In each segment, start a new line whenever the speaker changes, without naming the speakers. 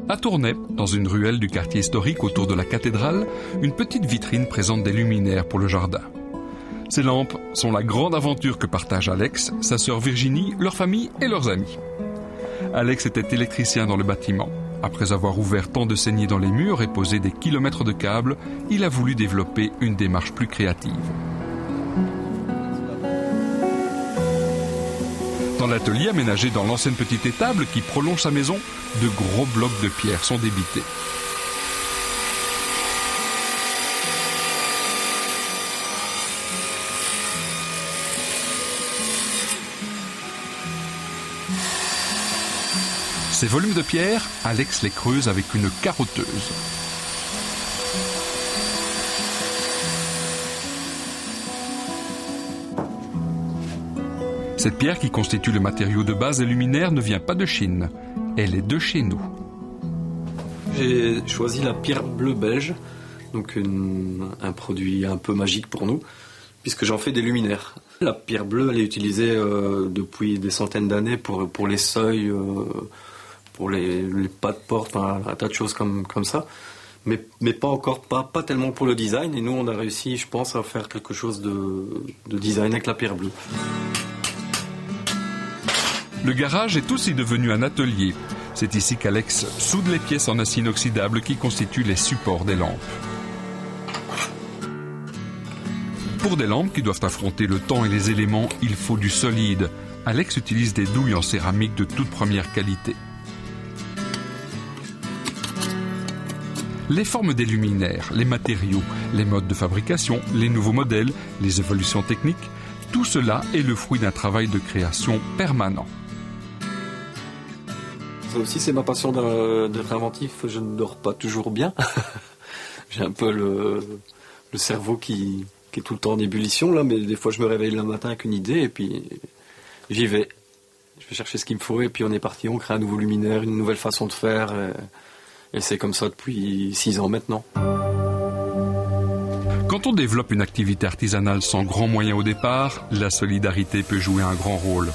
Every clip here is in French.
À Tournai, dans une ruelle du quartier historique autour de la cathédrale, une petite vitrine présente des luminaires pour le jardin. Ces lampes sont la grande aventure que partagent Alex, sa sœur Virginie, leur famille et leurs amis. Alex était électricien dans le bâtiment. Après avoir ouvert tant de saignées dans les murs et posé des kilomètres de câbles, il a voulu développer une démarche plus créative. Dans l'atelier aménagé dans l'ancienne petite étable qui prolonge sa maison, de gros blocs de pierre sont débités. Ces volumes de pierre, Alex les creuse avec une carotteuse. Cette pierre qui constitue le matériau de base des luminaires ne vient pas de Chine. Elle est de chez nous.
J'ai choisi la pierre bleue belge, donc un produit un peu magique pour nous, puisque j'en fais des luminaires. La pierre bleue, elle est utilisée depuis des centaines d'années pour les seuils, pour les pas de porte, un tas de choses comme ça. Mais pas tellement pour le design. Et nous, on a réussi, je pense, à faire quelque chose de design avec la pierre bleue.
Le garage est aussi devenu un atelier. C'est ici qu'Alex soude les pièces en acier inoxydable qui constituent les supports des lampes. Pour des lampes qui doivent affronter le temps et les éléments, il faut du solide. Alex utilise des douilles en céramique de toute première qualité. Les formes des luminaires, les matériaux, les modes de fabrication, les nouveaux modèles, les évolutions techniques, tout cela est le fruit d'un travail de création permanent.
Ça aussi, c'est ma passion d'être inventif. Je ne dors pas toujours bien. J'ai un peu le cerveau qui est tout le temps en ébullition, là, mais des fois, je me réveille le matin avec une idée et puis j'y vais. Je vais chercher ce qu'il me faut et puis on est parti. On crée un nouveau luminaire, une nouvelle façon de faire. Et c'est comme ça depuis 6 ans maintenant.
Quand on développe une activité artisanale sans grands moyens au départ, la solidarité peut jouer un grand rôle.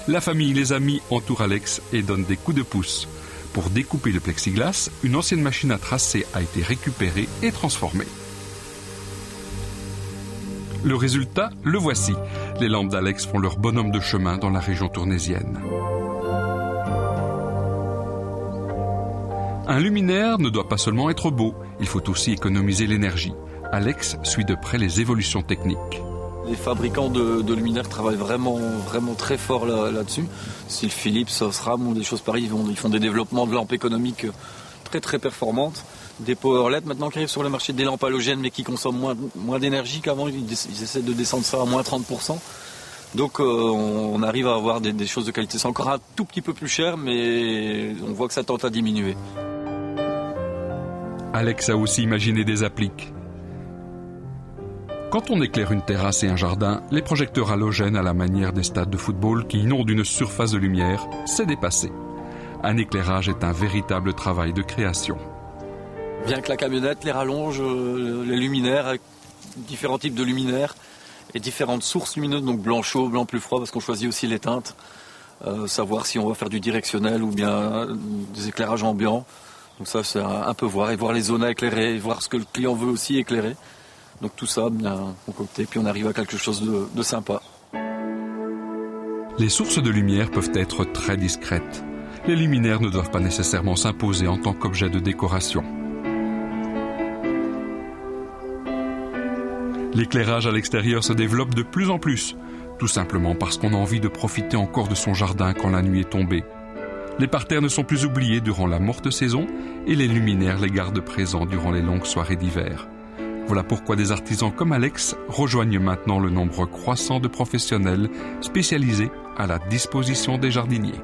La famille, les amis entourent Alex et donnent des coups de pouce. Pour découper le plexiglas, une ancienne machine à tracer a été récupérée et transformée. Le résultat, le voici. Les lampes d'Alex font leur bonhomme de chemin dans la région tournaisienne. Un luminaire ne doit pas seulement être beau, il faut aussi économiser l'énergie. Alex suit de près les évolutions techniques.
Les fabricants de luminaires travaillent vraiment très fort là-dessus. Style Philips, SRAM ou des choses pareilles, ils font des développements de lampes économiques très performantes. Des power LED maintenant qui arrivent sur le marché, des lampes halogènes mais qui consomment moins d'énergie qu'avant. Ils essaient de descendre ça à moins 30%. Donc on arrive à avoir des choses de qualité. C'est encore un tout petit peu plus cher, mais on voit que ça tente à diminuer.
Alex a aussi imaginé des appliques. Quand on éclaire une terrasse et un jardin, les projecteurs halogènes à la manière des stades de football qui inondent une surface de lumière, c'est dépassé. Un éclairage est un véritable travail de création.
Bien que la camionnette les rallonge, les luminaires, avec différents types de luminaires et différentes sources lumineuses, donc blanc chaud, blanc plus froid, parce qu'on choisit aussi les teintes. Savoir si on va faire du directionnel ou bien des éclairages ambiants. Donc ça, c'est un peu voir, et voir les zones à éclairer, et voir ce que le client veut aussi éclairer. Donc tout ça, bien concocté, puis on arrive à quelque chose de sympa.
Les sources de lumière peuvent être très discrètes. Les luminaires ne doivent pas nécessairement s'imposer en tant qu'objet de décoration. L'éclairage à l'extérieur se développe de plus en plus, tout simplement parce qu'on a envie de profiter encore de son jardin quand la nuit est tombée. Les parterres ne sont plus oubliés durant la morte saison et les luminaires les gardent présents durant les longues soirées d'hiver. Voilà pourquoi des artisans comme Alex rejoignent maintenant le nombre croissant de professionnels spécialisés à la disposition des jardiniers.